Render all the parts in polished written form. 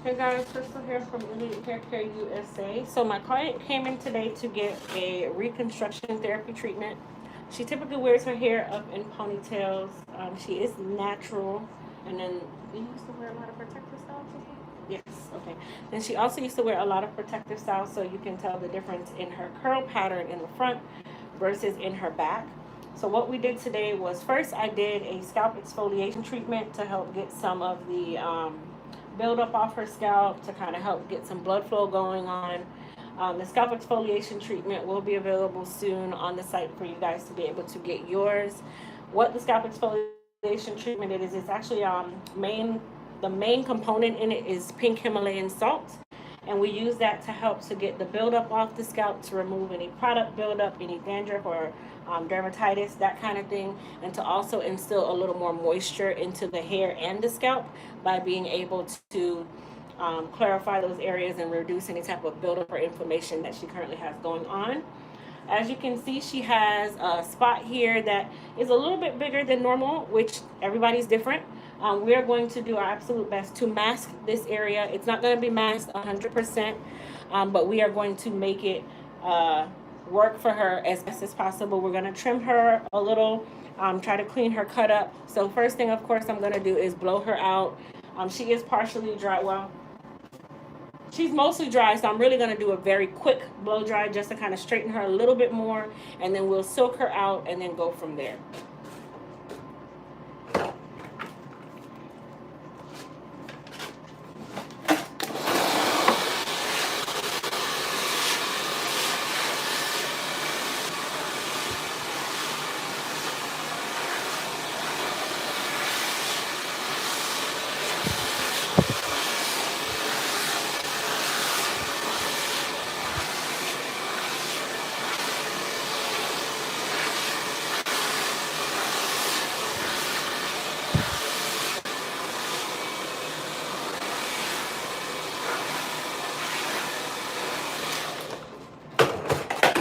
Hey guys, Crystal here from Elite Hair Care USA. So my client came in today to get a reconstruction therapy treatment. She typically wears her hair up in ponytails. She is natural. And then, you used to wear a lot of protective styles? Yes, okay. Then she also used to wear a lot of protective styles, so you can tell the difference in her curl pattern in the front versus in her back. So what we did today was, first I did a scalp exfoliation treatment to help get some of the build up off her scalp, to kind of help get some blood flow going on. The scalp exfoliation treatment will be available soon on the site for you guys to be able to get yours. What the scalp exfoliation treatment is, it's actually the main component in it is pink Himalayan salt. And we use that to help to get the buildup off the scalp, to remove any product buildup, any dandruff or dermatitis, that kind of thing, and to also instill a little more moisture into the hair and the scalp by being able to clarify those areas and reduce any type of buildup or inflammation that she currently has going on. As you can see, she has a spot here that is a little bit bigger than normal, which everybody's different. We are going to do our absolute best to mask this area. It's not going to be masked 100%, but we are going to make it work for her as best as possible. We're going to trim her a little, try to clean her cut up. So first thing, of course, I'm going to do is blow her out. She is partially dry. Well, she's mostly dry, so I'm really going to do a very quick blow dry just to kind of straighten her a little bit more, and then we'll soak her out and then go from there.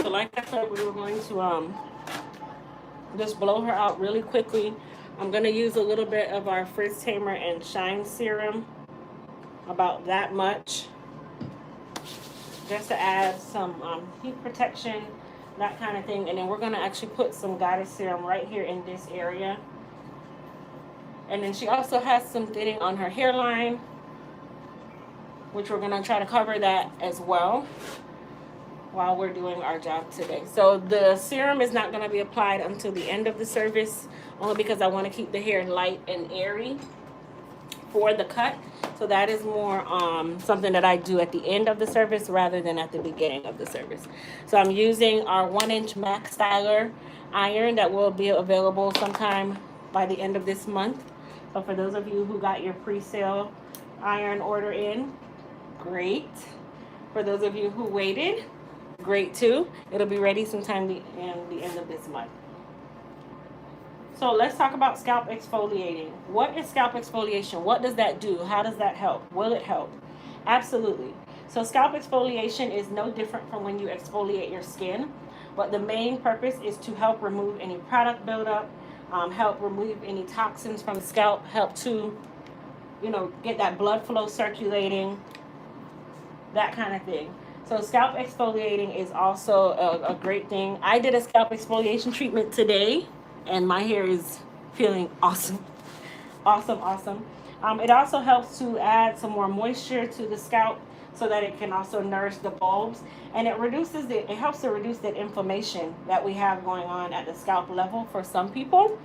So like I said, we were going to just blow her out really quickly. I'm going to use a little bit of our Frizz Tamer and Shine Serum, about that much, just to add some heat protection, that kind of thing. And then we're going to actually put some Goddess Serum right here in this area. And then she also has some thinning on her hairline, which we're going to try to cover that as well while we're doing our job today. So the serum is not going to be applied until the end of the service, only because I want to keep the hair light and airy for the cut. So that is more something that I do at the end of the service rather than at the beginning of the service. So I'm using our 1-inch Max Styler iron that will be available sometime by the end of this month. So for those of you who got your pre-sale iron order in, great. For those of you who waited, great too. It'll be ready sometime in the end of this month. So let's talk about scalp exfoliating. What is scalp exfoliation? What does that do? How does that help? Will it help? Absolutely. So scalp exfoliation is no different from when you exfoliate your skin, but the main purpose is to help remove any product buildup, help remove any toxins from the scalp, help to, get that blood flow circulating, that kind of thing. So scalp exfoliating is also a great thing. I did a scalp exfoliation treatment today, and my hair is feeling awesome. Awesome. It also helps to add some more moisture to the scalp so that it can also nourish the bulbs, and it helps to reduce that inflammation that we have going on at the scalp level for some people.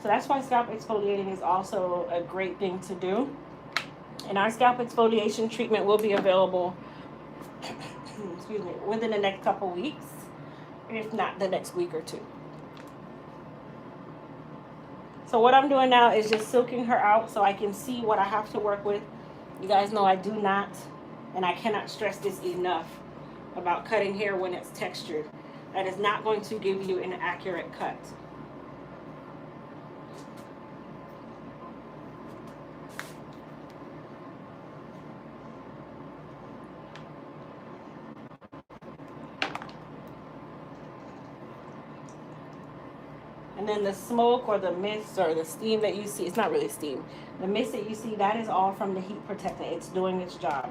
So that's why scalp exfoliating is also a great thing to do. And our scalp exfoliation treatment will be available excuse me, within the next couple weeks, if not the next week or two. So what I'm doing now is just soaking her out so I can see what I have to work with. You guys know I do not, and I cannot stress this enough, about cutting hair when it's textured. That is not going to give you an accurate cut. And then the smoke or the mist or the steam that you see, it's not really steam. The mist that you see, that is all from the heat protectant. It's doing its job.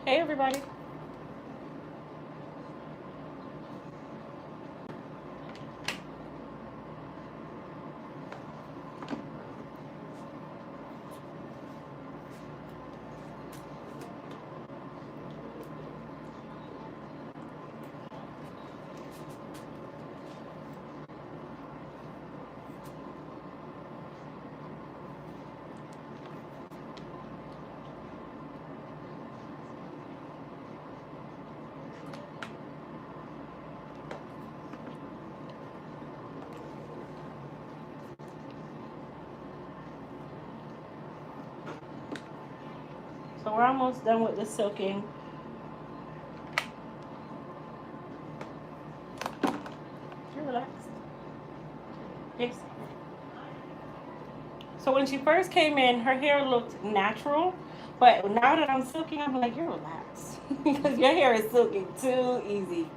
Hey, everybody. So we're almost done with the silking. You're relaxed. Yes. So when she first came in, her hair looked natural. But now that I'm silking, I'm like, you're relaxed. Because your hair is silking too easy.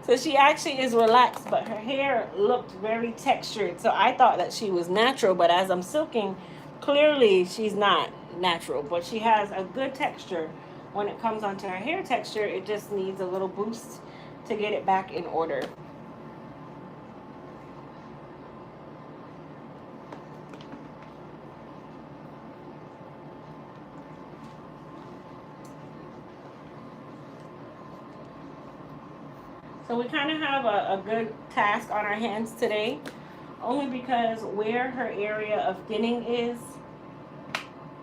So she actually is relaxed, but her hair looked very textured. So I thought that she was natural, but as I'm silking, clearly she's not natural. But she has a good texture. When it comes onto her hair texture, it just needs a little boost to get it back in order. So we kind of have a good task on our hands today, only because where her area of thinning is,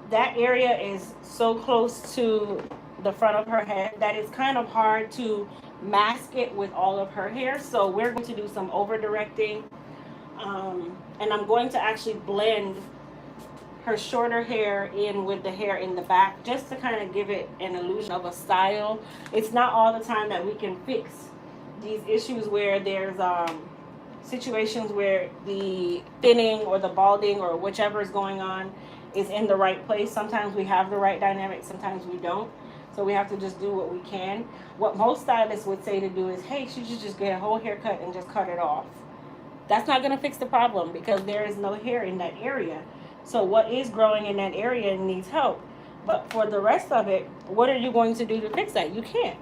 that area is so close to the front of her head that it's kind of hard to mask it with all of her hair. So we're going to do some over directing, and I'm going to actually blend her shorter hair in with the hair in the back just to kind of give it an illusion of a style. It's not all the time that we can fix these issues where there's situations where the thinning or the balding or whichever is going on is in the right place. Sometimes we have the right dynamic, sometimes we don't. So we have to just do what we can. What most stylists would say to do is, hey, she should just get a whole haircut and just cut it off. That's not going to fix the problem because there is no hair in that area. So what is growing in that area needs help. But for the rest of it, what are you going to do to fix that? You can't.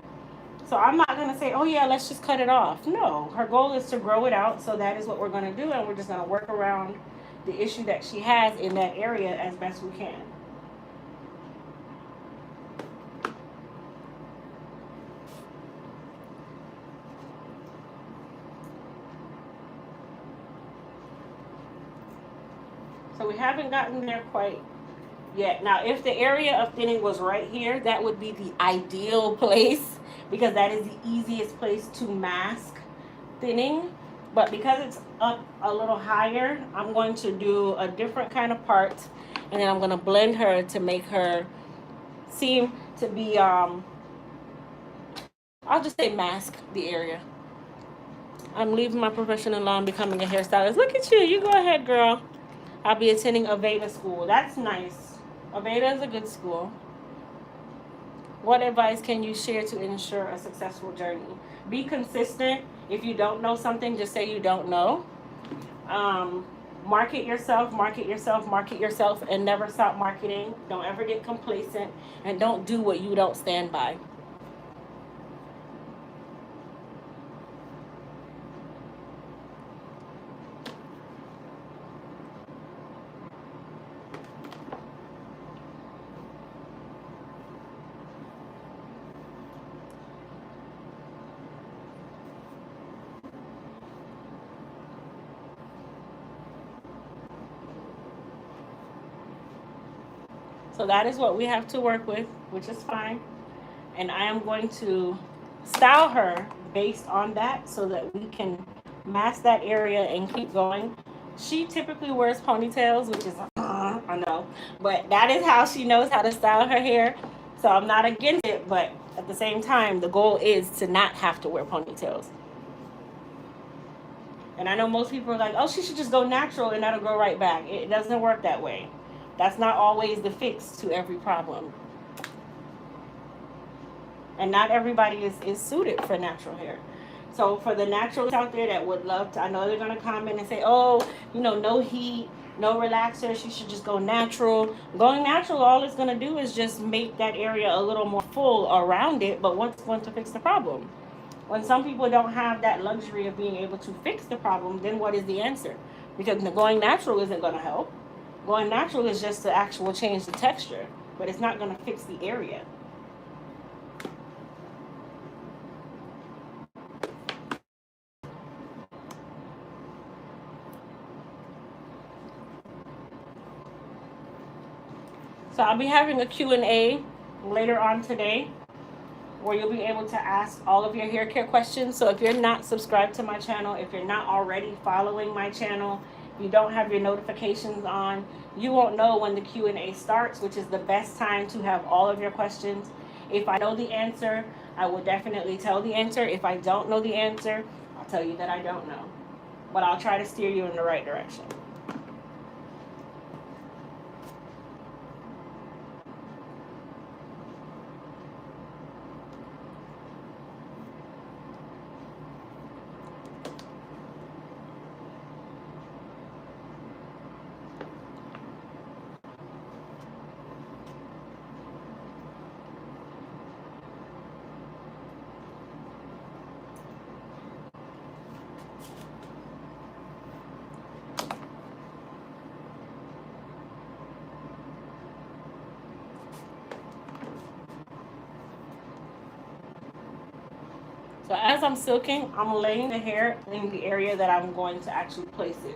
So I'm not going to say, oh yeah, let's just cut it off. No, her goal is to grow it out. So that is what we're going to do. And we're just going to work around the issue that she has in that area as best we can. So we haven't gotten there quite yet. Now, if the area of thinning was right here, that would be the ideal place because that is the easiest place to mask thinning. But because it's up a little higher, I'm going to do a different kind of part, and then I'm going to blend her to make her seem to be, I'll just say mask the area. I'm leaving my profession alone, becoming a hairstylist. Look at you. You go ahead, girl. I'll be attending Aveda school. That's nice. Aveda is a good school. What advice can you share to ensure a successful journey? Be consistent. If you don't know something, just say you don't know. Market yourself, market yourself, market yourself, and never stop marketing. Don't ever get complacent, and don't do what you don't stand by. So that is what we have to work with, which is fine. And I am going to style her based on that so that we can mask that area and keep going. She typically wears ponytails, which is, I know, but that is how she knows how to style her hair. So I'm not against it, but at the same time, the goal is to not have to wear ponytails. And I know most people are like, oh, she should just go natural and that'll grow right back. It doesn't work that way. That's not always the fix to every problem. And not everybody is suited for natural hair. So for the naturals out there that would love to, I know they're going to comment and say, oh, no heat, no relaxer, she should just go natural. Going natural, all it's going to do is just make that area a little more full around it, but what's going to fix the problem? When some people don't have that luxury of being able to fix the problem, then what is the answer? Because going natural isn't going to help. Going natural is just to actually change the texture, but it's not going to fix the area. So I'll be having a Q&A later on today where you'll be able to ask all of your hair care questions. So if you're not subscribed to my channel, if you're not already following my channel, you don't have your notifications on, you won't know when the Q&A starts, which is the best time to have all of your questions. If I know the answer, I will definitely tell the answer. If I don't know the answer, I'll tell you that I don't know. But I'll try to steer you in the right direction. So as I'm silking, I'm laying the hair in the area that I'm going to actually place it.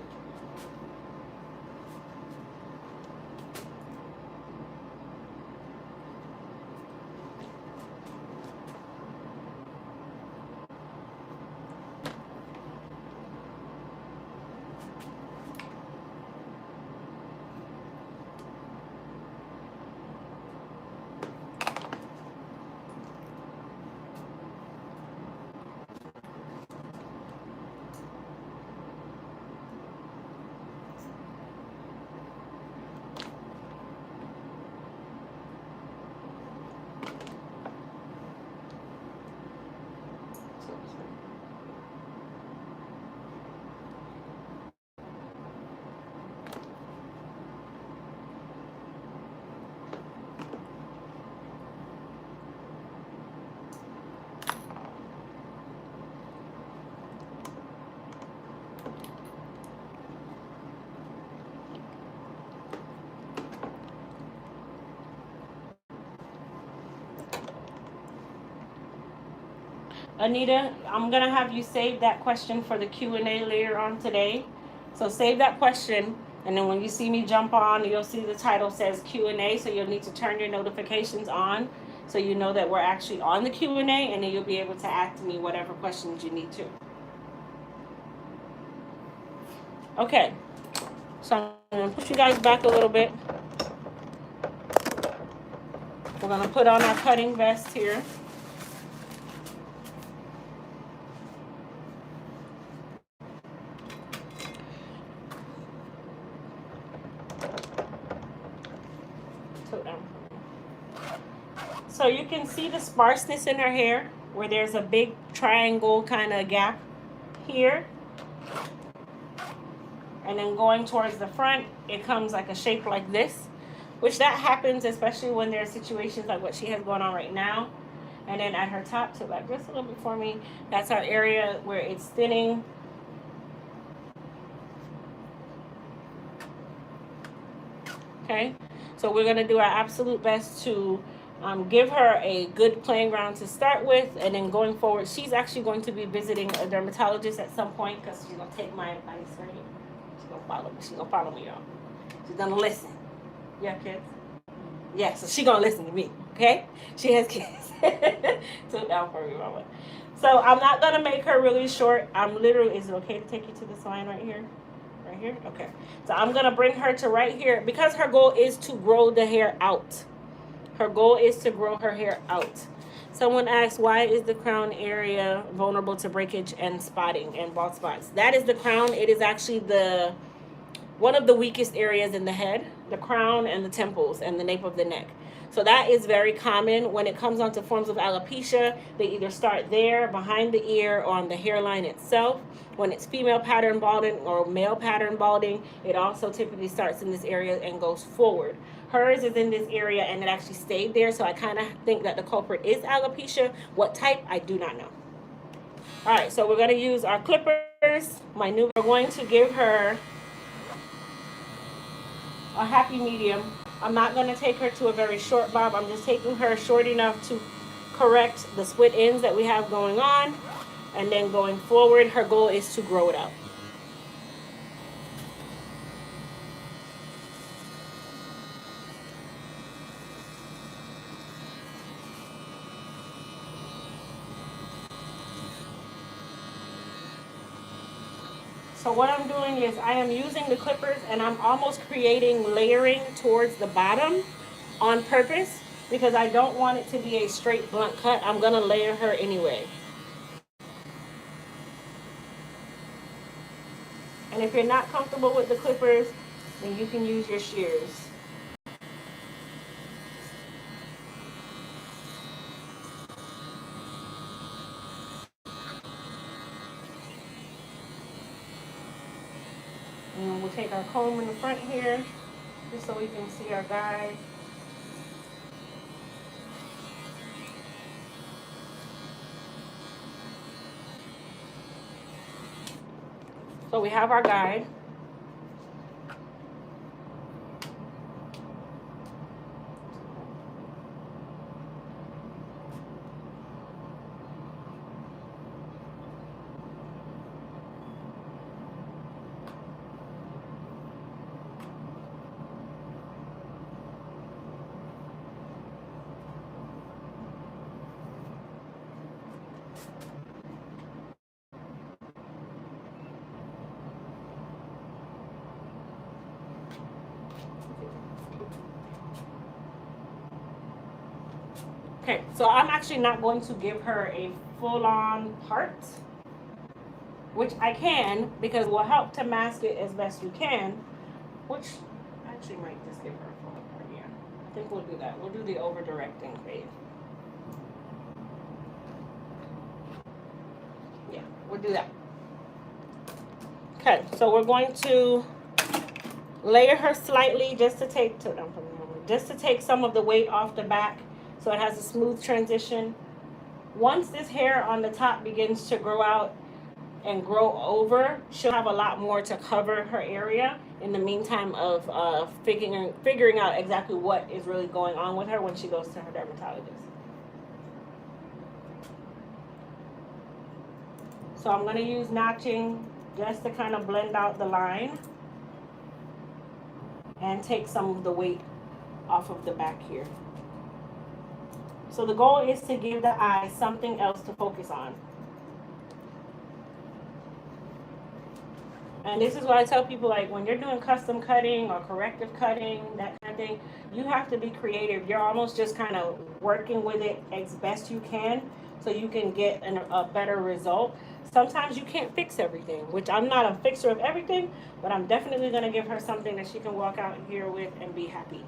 Anita, I'm going to have you save that question for the Q&A later on today. So save that question, and then when you see me jump on, you'll see the title says Q&A, so you'll need to turn your notifications on so you know that we're actually on the Q&A, and then you'll be able to ask me whatever questions you need to. Okay, so I'm going to push you guys back a little bit. We're going to put on our cutting vest here. So you can see the sparseness in her hair where there's a big triangle kind of gap here. And then going towards the front, it comes like a shape like this, which that happens especially when there are situations like what she has going on right now. And then at her top, to like just a little bit for me, that's our area where it's thinning. Okay, so we're going to do our absolute best to give her a good playing ground to start with, and then going forward, she's actually going to be visiting a dermatologist at some point because she's going to take my advice, right? She's going to follow me. She's going to follow me, y'all. She's going to listen. Yeah, kids? Yes, so she gonna listen to me. Okay, she has kids. Took down for me, mama. So I'm not gonna make her really short. I'm literally. Is it okay to take you to this line right here? Right here? Okay. So I'm gonna bring her to right here because her goal is to grow the hair out. Her goal is to grow her hair out. Someone asked, why is the crown area vulnerable to breakage and spotting and bald spots? That is the crown. It is actually the one of the weakest areas in the head, the crown and the temples and the nape of the neck. So that is very common. When it comes onto forms of alopecia, they either start there, behind the ear, or on the hairline itself. When it's female pattern balding or male pattern balding, it also typically starts in this area and goes forward. Hers is in this area and it actually stayed there, so I kind of think that the culprit is alopecia. What type, I do not know. All right, so we're going to use our clippers. We're going to give her a happy medium. I'm not going to take her to a very short bob. I'm just taking her short enough to correct the split ends that we have going on. And then going forward, her goal is to grow it out. So what I'm doing is I am using the clippers and I'm almost creating layering towards the bottom on purpose because I don't want it to be a straight blunt cut. I'm going to layer her anyway. And if you're not comfortable with the clippers, then you can use your shears. And we'll take our comb in the front here, just so we can see our guide. So we have our guide. Okay, so I'm actually not going to give her a full-on part, which I can because it will help to mask it as best we can, which I actually might just give her a full part, yeah. I think we'll do that. We'll do the over-directing phase. Yeah, we'll do that. Okay, so we're going to layer her slightly just to take some of the weight off the back so it has a smooth transition. Once this hair on the top begins to grow out and grow over, she'll have a lot more to cover her area in the meantime of figuring out exactly what is really going on with her when she goes to her dermatologist. So I'm going to use notching just to kind of blend out the line and take some of the weight off of the back here. So the goal is to give the eye something else to focus on. And this is what I tell people, like when you're doing custom cutting or corrective cutting, that kind of thing, you have to be creative. You're almost just kind of working with it as best you can so you can get a better result. Sometimes you can't fix everything, which I'm not a fixer of everything, but I'm definitely going to give her something that she can walk out here with and be happy.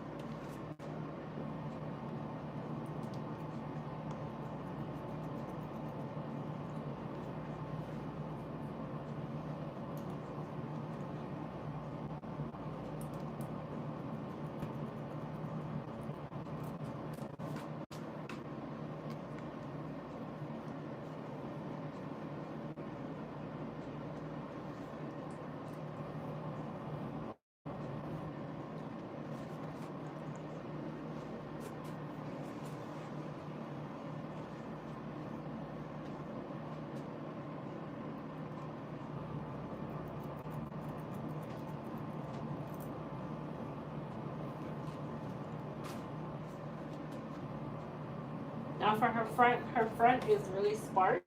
for her front is really sparse.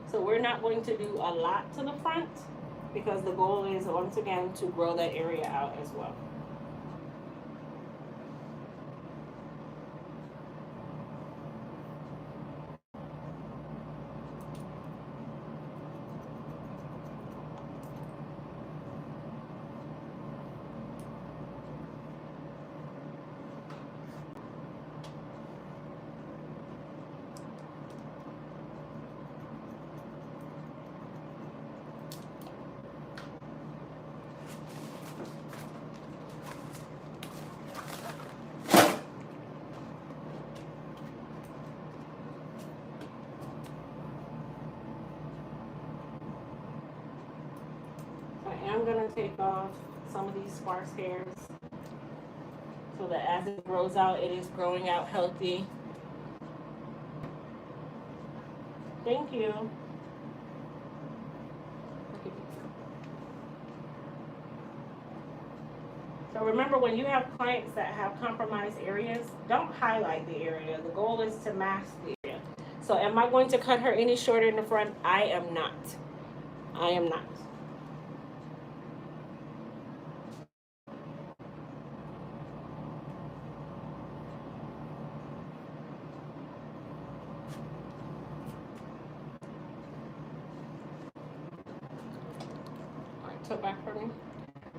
So we're not going to do a lot to the front because the goal is, once again, to grow that area out as well. I'm going to take off some of these sparse hairs so that as it grows out, it is growing out healthy. Thank you. So remember, when you have clients that have compromised areas, don't highlight the area. The goal is to mask the area. So am I going to cut her any shorter in the front? I am not. I am not. Back for me.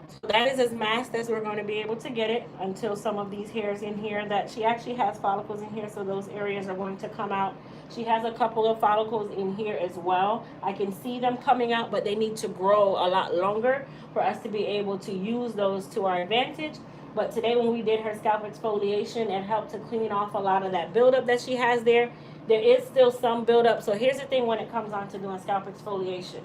So that is as masked as we're going to be able to get it until some of these hairs in here, that she actually has follicles in here, so those areas are going to come out. She has a couple of follicles in here as well. I can see them coming out, but they need to grow a lot longer for us to be able to use those to our advantage. But today when we did her scalp exfoliation, it helped to clean off a lot of that buildup that she has there. There is still some buildup. So here's the thing when it comes on to doing scalp exfoliation.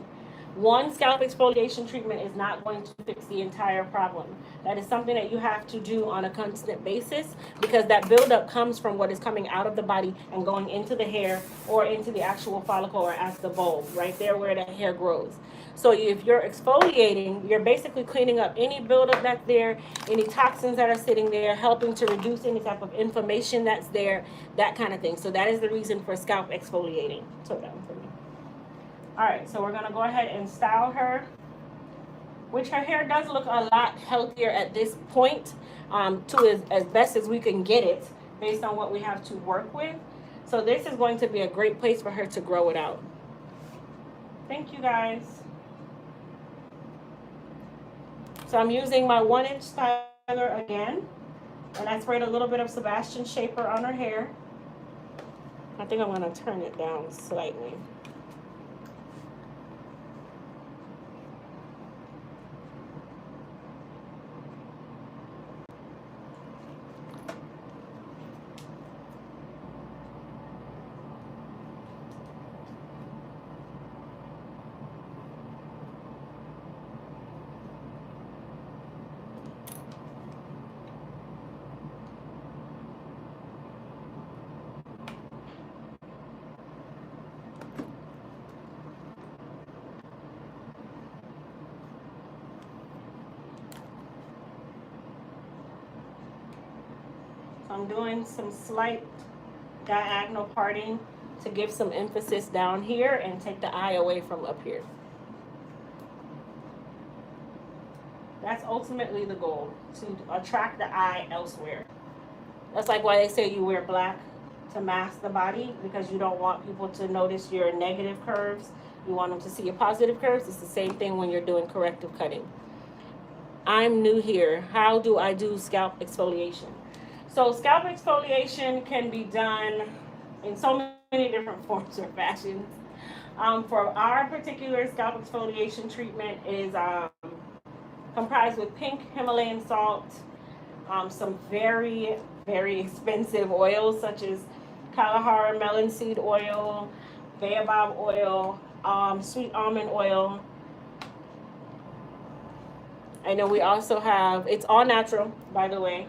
One scalp exfoliation treatment is not going to fix the entire problem. That is something that you have to do on a constant basis, because that buildup comes from what is coming out of the body and going into the hair or into the actual follicle or at the bulb, right there where the hair grows. So if you're exfoliating, you're basically cleaning up any buildup that's there, any toxins that are sitting there, helping to reduce any type of inflammation that's there, that kind of thing. So that is the reason for scalp exfoliating. So that one for me. All right, so we're gonna go ahead and style her, which her hair does look a lot healthier at this point, to as best as we can get it based on what we have to work with. So this is going to be a great place for her to grow it out. Thank you guys. So I'm using my 1-inch styler again, and I sprayed a little bit of Sebastian Shaper on her hair. I think I'm gonna turn it down slightly. I'm doing some slight diagonal parting to give some emphasis down here and take the eye away from up here. That's ultimately the goal, to attract the eye elsewhere. That's like why they say you wear black, to mask the body, because you don't want people to notice your negative curves. You want them to see your positive curves. It's the same thing when you're doing corrective cutting. I'm new here. How do I do scalp exfoliation? So scalp exfoliation can be done in so many different forms or fashions. For our particular scalp exfoliation treatment is comprised with pink Himalayan salt, some very, very expensive oils such as Kalahari melon seed oil, baobab oil, sweet almond oil. I know we also have, it's all natural, by the way.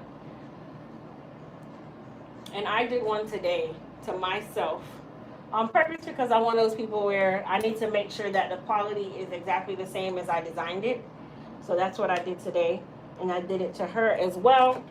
And I did one today to myself on purpose, because I'm one of those people where I need to make sure that the quality is exactly the same as I designed it. So that's what I did today. And I did it to her as well.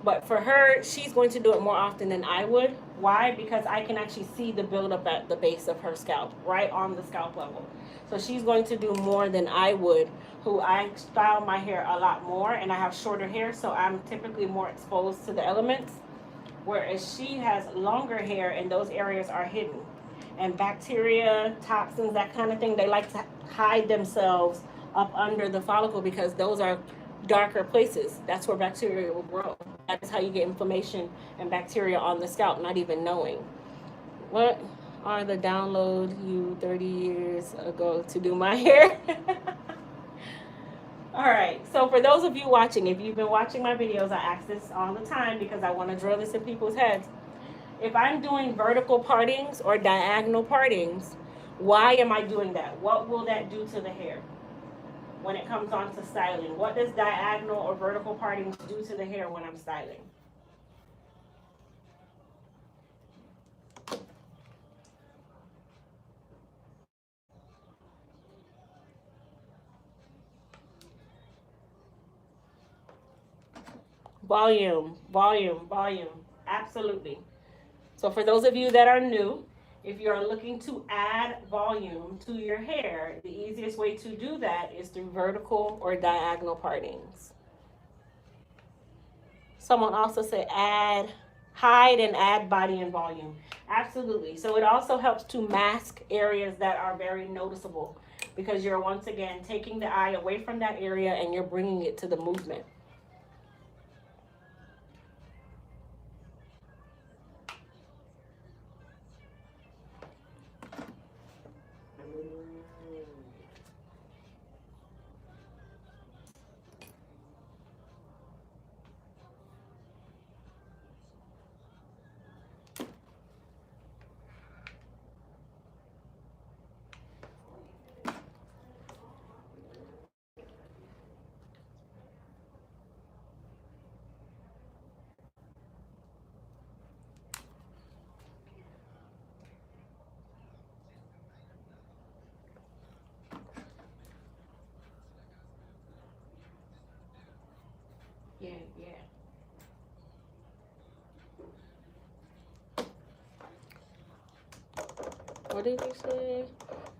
But for her, she's going to do it more often than I would. Why? Because I can actually see the buildup at the base of her scalp, right on the scalp level. So she's going to do more than I would, who I style my hair a lot more, and I have shorter hair, so I'm typically more exposed to the elements. Whereas she has longer hair and those areas are hidden. And bacteria, toxins, that kind of thing, they like to hide themselves up under the follicle because those are darker places. That's where bacteria will grow. That is how you get inflammation and bacteria on the scalp, not even knowing. What are the download you 30 years ago to do my hair? All right, so for those of you watching, if you've been watching my videos, I ask this all the time because I want to drill this in people's heads. If I'm doing vertical partings or diagonal partings, why am I doing that? What will that do to the hair when it comes on to styling? What does diagonal or vertical partings do to the hair when I'm styling? Volume, volume, volume. Absolutely. So for those of you that are new, if you're looking to add volume to your hair, the easiest way to do that is through vertical or diagonal partings. Someone also said hide and add body and volume. Absolutely. So it also helps to mask areas that are very noticeable because you're once again taking the eye away from that area and you're bringing it to the movement. Yeah, yeah. What did you say?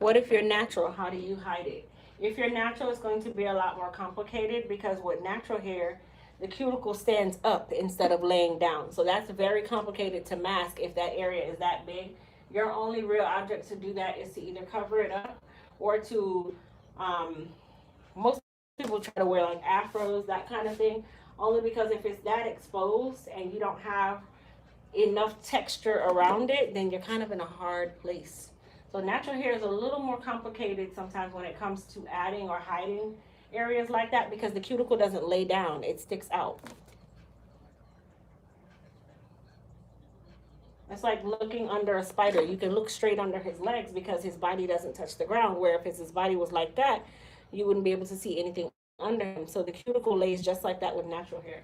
What if you're natural? How do you hide it? If you're natural, it's going to be a lot more complicated because with natural hair, the cuticle stands up instead of laying down. So that's very complicated to mask if that area is that big. Your only real object to do that is to either cover it up or to, most people try to wear like afros, that kind of thing, only because if it's that exposed and you don't have enough texture around it, then you're kind of in a hard place. So natural hair is a little more complicated sometimes when it comes to adding or hiding areas like that because the cuticle doesn't lay down, it sticks out. It's like looking under a spider. You can look straight under his legs because his body doesn't touch the ground, where if his body was like that, you wouldn't be able to see anything under him. So the cuticle lays just like that with natural hair.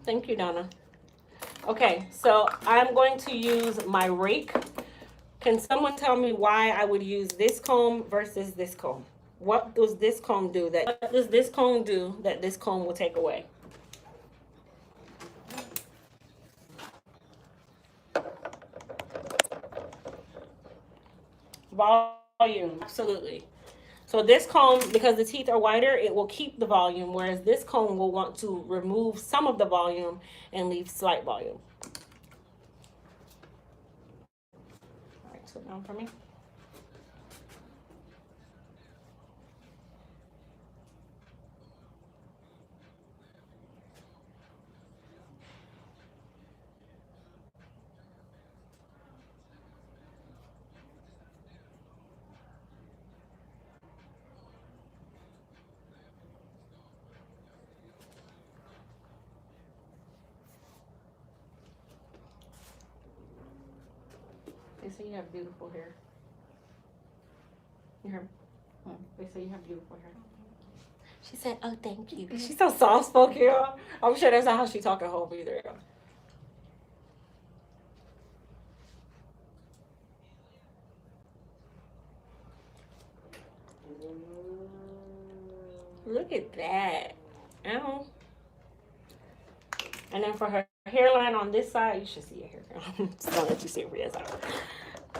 Thank you, Donna. Okay, so I'm going to use my rake. Can someone tell me why I would use this comb versus this comb? What does this comb do that this comb will take away? Volume, absolutely. So this comb, because the teeth are wider, it will keep the volume, whereas this comb will want to remove some of the volume and leave slight volume. All right, sit down for me. They say you have beautiful hair. You heard? They say you have beautiful hair. She said, oh, thank you. She's so soft-spoken, y'all. I'm sure that's not how she talk at home either. Look at that. Ow. And then for her hairline on this side, you should see her hair. Just don't let you see her side.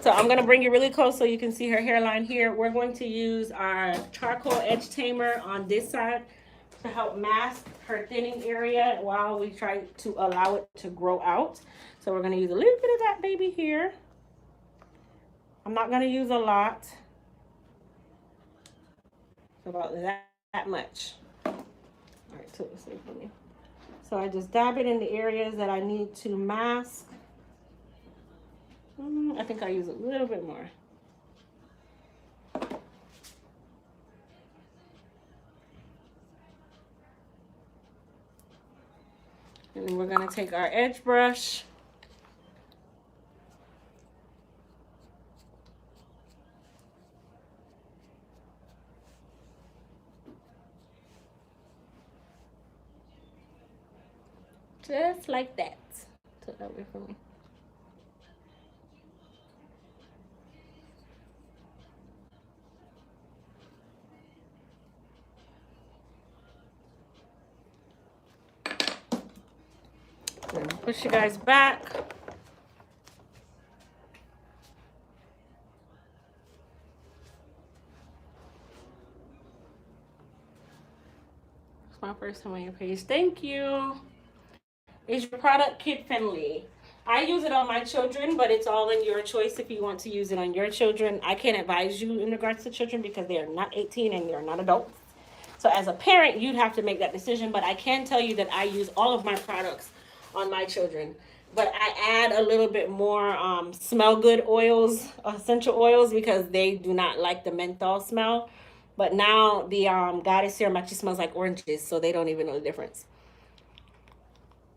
So I'm going to bring you really close so you can see her hairline here. We're going to use our charcoal edge tamer on this side to help mask her thinning area while we try to allow it to grow out. So we're going to use a little bit of that baby here. I'm not going to use a lot. About that much. All right, so let's see for me. So I just dab it in the areas that I need to mask. I think I use a little bit more. And then we're going to take our edge brush. Just like that. Take that away from me. Then push you guys back. It's my first time on your page. Thank you. Is your product kid friendly? I use it on my children, but it's all in your choice if you want to use it on your children. I can't advise you in regards to children because they are not 18 and they're not adults. So as a parent, you'd have to make that decision. But I can tell you that I use all of my products on my children. But I add a little bit more smell good oils, essential oils, because they do not like the menthol smell. But now the Goddess Serum actually smells like oranges, so they don't even know the difference.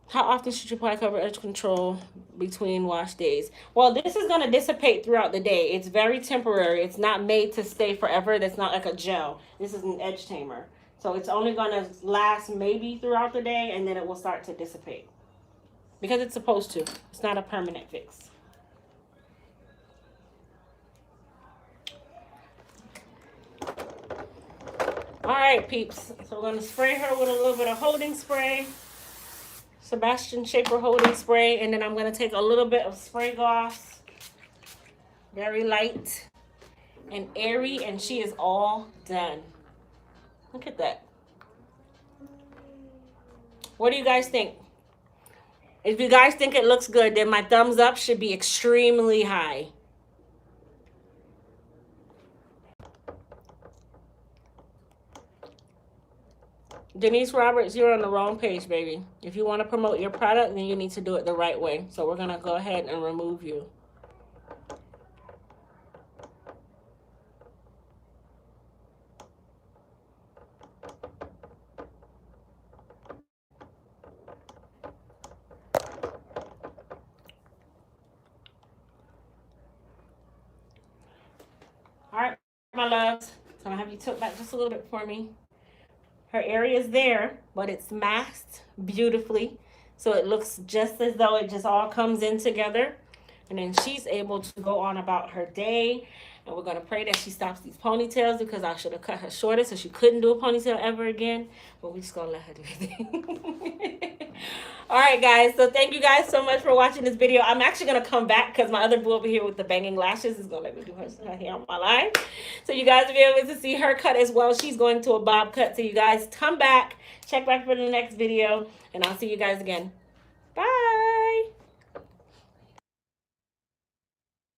How often should you apply coverage control between wash days? Well, this is going to dissipate throughout the day. It's very temporary. It's not made to stay forever. That's not like a gel. This is an edge tamer. So it's only going to last maybe throughout the day, and then it will start to dissipate. Because it's supposed to. It's not a permanent fix. All right, peeps. So we're going to spray her with a little bit of holding spray. Sebastian Shaper holding spray, and then I'm going to take a little bit of spray gloss, very light and airy, and she is all done. Look at that. What do you guys think? If you guys think it looks good, then my thumbs up should be extremely high. Denise Roberts, you're on the wrong page, baby. If you want to promote your product, then you need to do it the right way. So we're going to go ahead and remove you. All right, my loves. So I'm going to have you tilt back just a little bit for me. Her area is there, but it's masked beautifully. So it looks just as though it just all comes in together. And then she's able to go on about her day. And we're going to pray that she stops these ponytails, because I should have cut her shorter so she couldn't do a ponytail ever again. But we're just going to let her do it. All right, guys. So thank you guys so much for watching this video. I'm actually going to come back because my other boo over here with the banging lashes is going to let me do her hair on my live. So you guys will be able to see her cut as well. She's going to a bob cut. So you guys come back, check back for the next video, and I'll see you guys again.